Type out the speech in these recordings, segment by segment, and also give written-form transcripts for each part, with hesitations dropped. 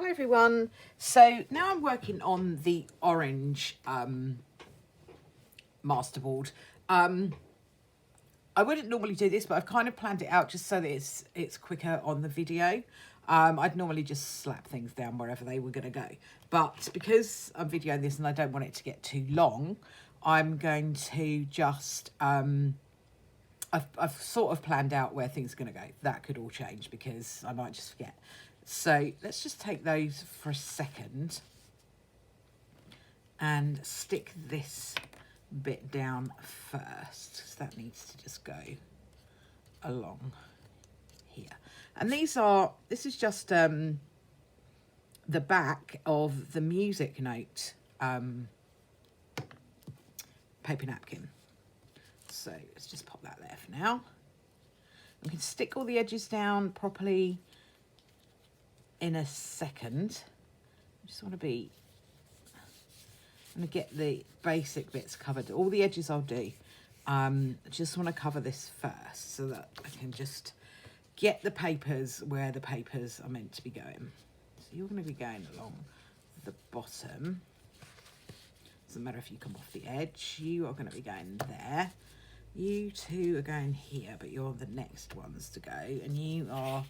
Hi everyone. So now I'm working on the orange masterboard. I wouldn't normally do this, but I've kind of planned it out just so that it's quicker on the video. I'd normally just slap things down wherever they were going to go. But because I'm videoing this and I don't want it to get too long, I'm going to just... I've sort of planned out where things are going to go. That could all change because I might just forget. So let's just take those for a second and stick this bit down first, because that needs to just go along here. And this is just the back of the music note paper napkin. So let's just pop that there for now. We can stick all the edges down properly in a second. I just want to be... I'm going to get the basic bits covered. All the edges I'll do. I just want to cover this first so that I can just get the papers where the papers are meant to be going. So you're going to be going along the bottom. Doesn't matter if you come off the edge. You are going to be going there. You two are going here, but you're the next ones to go, and you are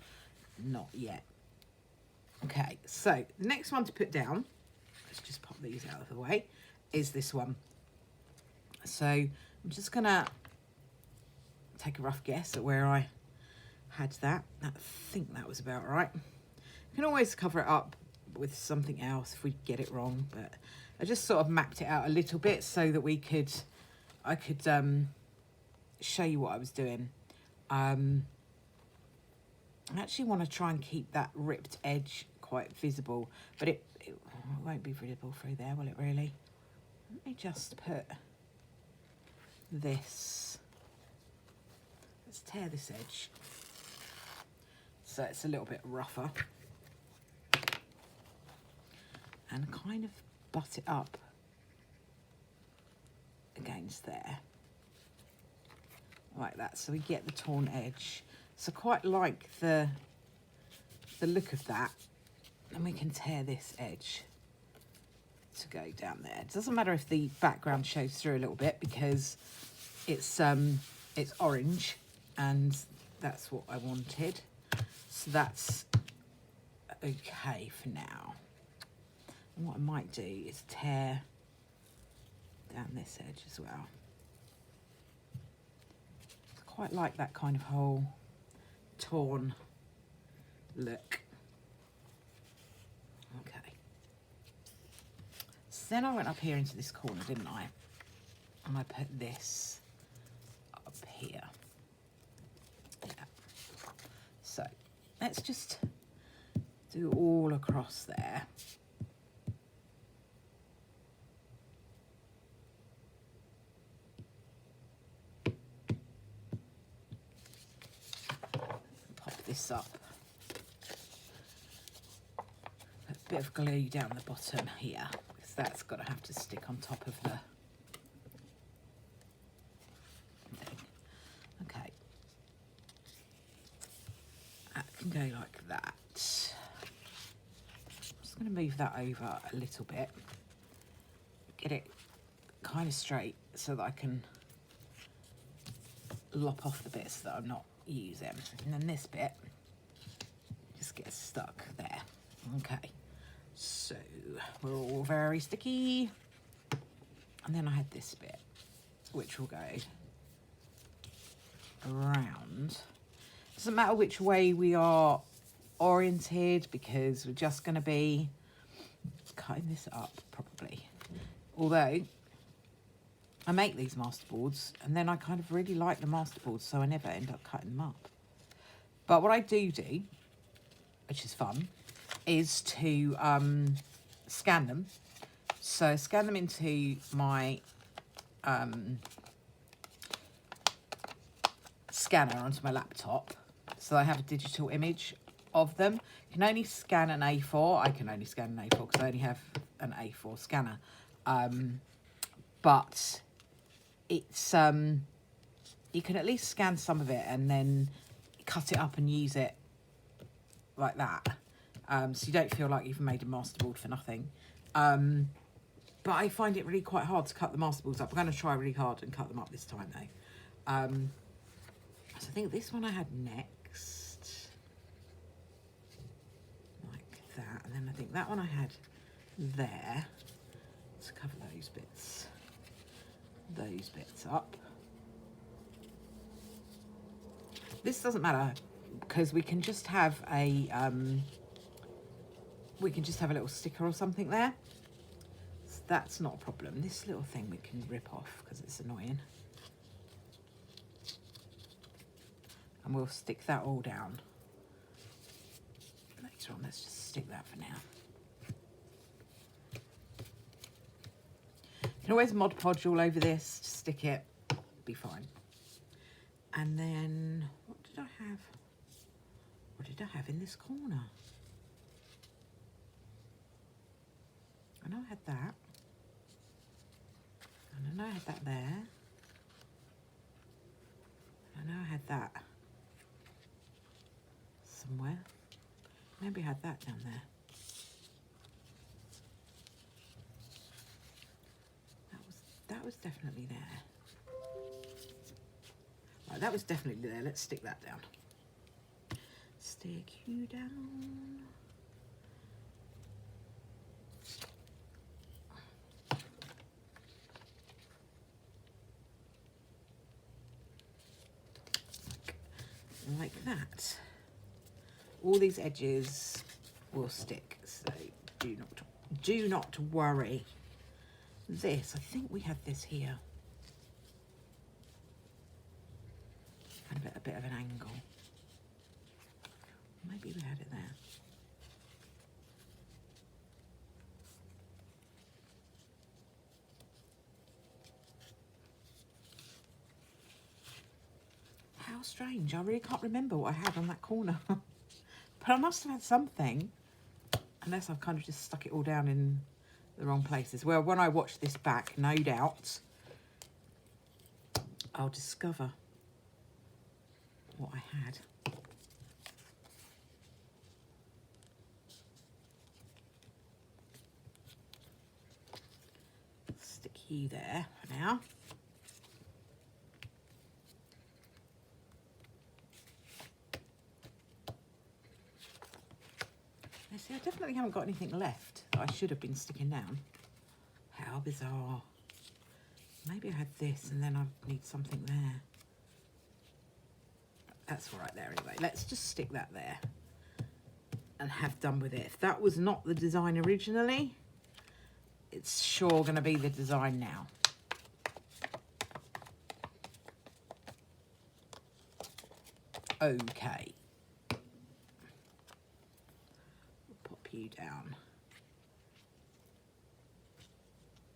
not yet. Okay, so the next one to put down, let's just pop these out of the way, is this one. So I'm just going to take a rough guess at where I had that. I think that was about right. You can always cover it up with something else if we get it wrong, but I just sort of mapped it out a little bit so that I could show you what I was doing. I actually want to try and keep that ripped edge quite visible, but it won't be visible through there, will it really? Let me just put this, let's tear this edge so it's a little bit rougher and kind of butt it up against there like that, so we get the torn edge. So quite like the look of that, and we can tear this edge to go down there. It doesn't matter if the background shows through a little bit because it's orange and that's what I wanted. So that's okay for now. And what I might do is tear down this edge as well. I quite like that kind of whole torn look. Okay. So then I went up here into this corner, didn't I? And I put this up here. Yeah. So let's just do all across there. This up, a bit of glue down the bottom here because that's got to have to stick on top of the thing. Okay, that can go like that. I'm just going to move that over a little bit, get it kind of straight so that I can lop off the bits that I'm not using, and then this bit just gets stuck there. Okay, so we're all very sticky, and then I had this bit which will go around. Doesn't matter which way we are oriented because we're just going to be cutting this up probably, although I make these masterboards and then I kind of really like the masterboards, so I never end up cutting them up. But what I do, which is fun, is to scan them. So scan them into my scanner onto my laptop, so I have a digital image of them. You can only scan an A4. I can only scan an A4 because I only have an A4 scanner. But it's you can at least scan some of it and then cut it up and use it like that. so you don't feel like you've made a masterboard for nothing. But I find it really quite hard to cut the masterboards up. I'm going to try really hard and cut them up this time though. So I think this one I had next, like that, and then I think that one I had there. Let's cover those bits up. This doesn't matter because we can just have a little sticker or something there. So that's not a problem. This little thing we can rip off because it's annoying. And we'll stick that all down later on. Let's just stick that for now. You can always Mod Podge all over this, just stick it, be fine. And then, what did I have? What did I have in this corner? I know I had that. And I know I had that there. I know I had that somewhere. Maybe I had that down there. That was definitely there. Right, that was definitely there. Let's stick that down. Stick you down. Like that. All these edges will stick, so do not worry. This, I think we had this here. And a bit of an angle. Maybe we had it there. How strange. I really can't remember what I had on that corner. But I must have had something. Unless I've kind of just stuck it all down in the wrong places. Well, when I watch this back, no doubt, I'll discover what I had. Stick you there for now. See, I definitely haven't got anything left that I should have been sticking down. How bizarre. Maybe I had this and then I need something there. That's all right there anyway. Let's just stick that there and have done with it. If that was not the design originally, it's sure going to be the design now. Okay. You down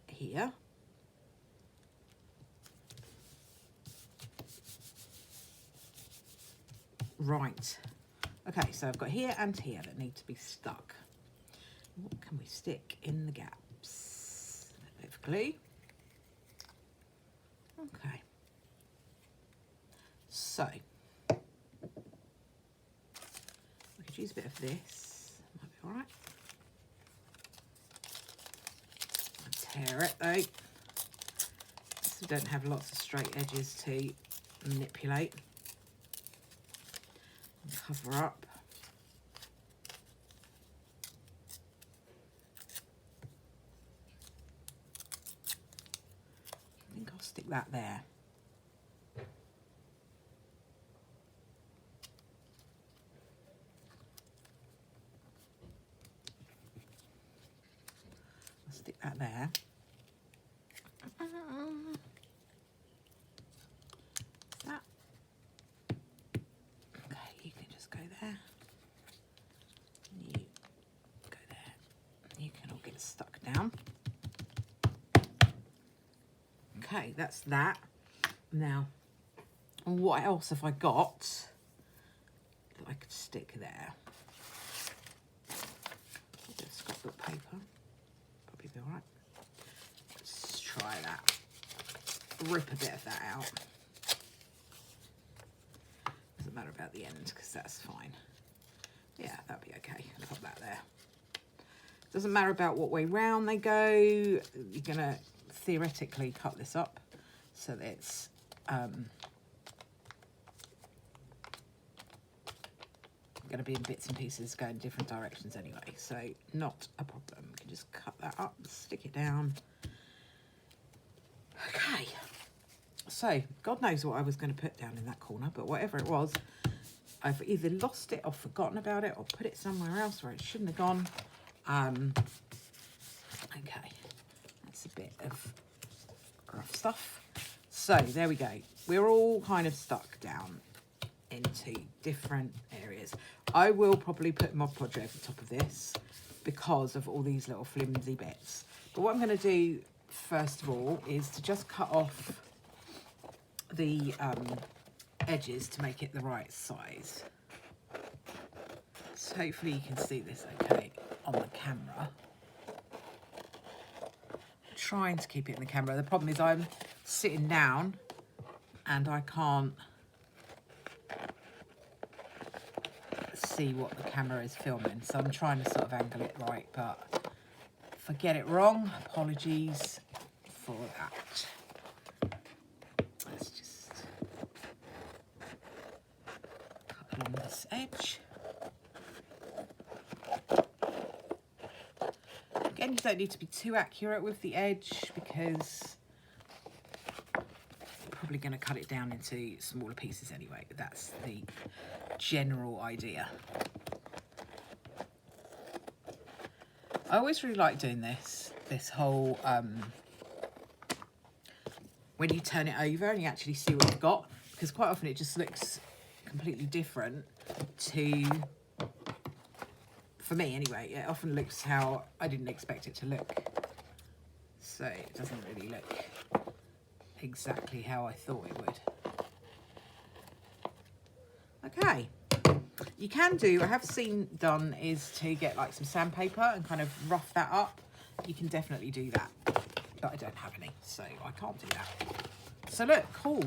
here. Right. Okay, so I've got here and here that need to be stuck. What can we stick in the gaps? A bit of glue. Okay. So we could use a bit of this. All right. Tear it though, so we don't have lots of straight edges to manipulate. And cover up. I think I'll stick that there. Stick that there. That. Okay, you can just go there. You go there. You can all get stuck down. Okay, that's that. Now, what else have I got that I could stick there? A bit of scrapbook paper. Probably be all right. Let's try that. Rip a bit of that out. Doesn't matter about the end because that's fine. Yeah, that'd be okay. I'll put that Doesn't matter about what way round they go. You're going to theoretically cut this up so that it's going to be in bits and pieces going different directions anyway, so not a problem. We can just cut that up, stick it down. Okay, so God knows what I was going to put down in that corner, but whatever it was, I've either lost it or forgotten about it or put it somewhere else where it shouldn't have gone. Okay, that's a bit of rough stuff. So there we go. We're all kind of stuck down into different areas. I will probably put Mod Podge over the top of this because of all these little flimsy bits. But what I'm going to do first of all is to just cut off the edges to make it the right size. So hopefully you can see this okay on the camera. Trying to keep it in the camera. The problem is I'm sitting down and I can't see what the camera is filming, so I'm trying to sort of angle it right, but if I get it wrong, apologies for that. Let's just cut along this edge. Again, you don't need to be too accurate with the edge because you're probably going to cut it down into smaller pieces anyway, but that's the general idea. I always really like doing this whole when you turn it over and you actually see what you've got, because quite often it just looks completely different to, for me anyway, it often looks how I didn't expect it to look, so it doesn't really look exactly how I thought it would. Okay, you can do, I have seen done, is to get like some sandpaper and kind of rough that up. You can definitely do that, but I don't have any, so I can't do that. So look, cool.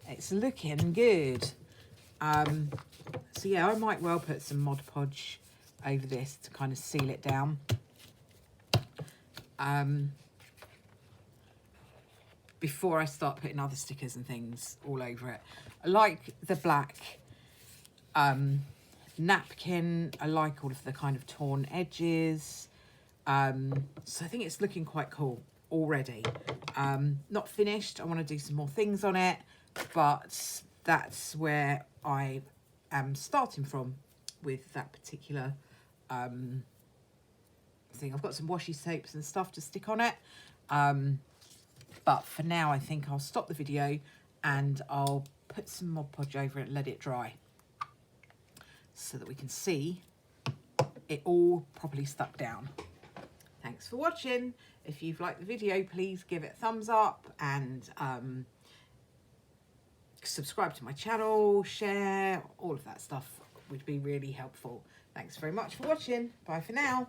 It's looking good. So yeah, I might well put some Mod Podge over this to kind of seal it down. Before I start putting other stickers and things all over it. I like the black napkin. I like all of the kind of torn edges. So I think it's looking quite cool already. Not finished. I want to do some more things on it, but that's where I am starting from with that particular thing. I've got some washi tapes and stuff to stick on it. But for now, I think I'll stop the video and I'll put some Mod Podge over it and let it dry so that we can see it all properly stuck down. Thanks for watching. If you've liked the video, please give it a thumbs up and subscribe to my channel, share, all of that stuff would be really helpful. Thanks very much for watching. Bye for now.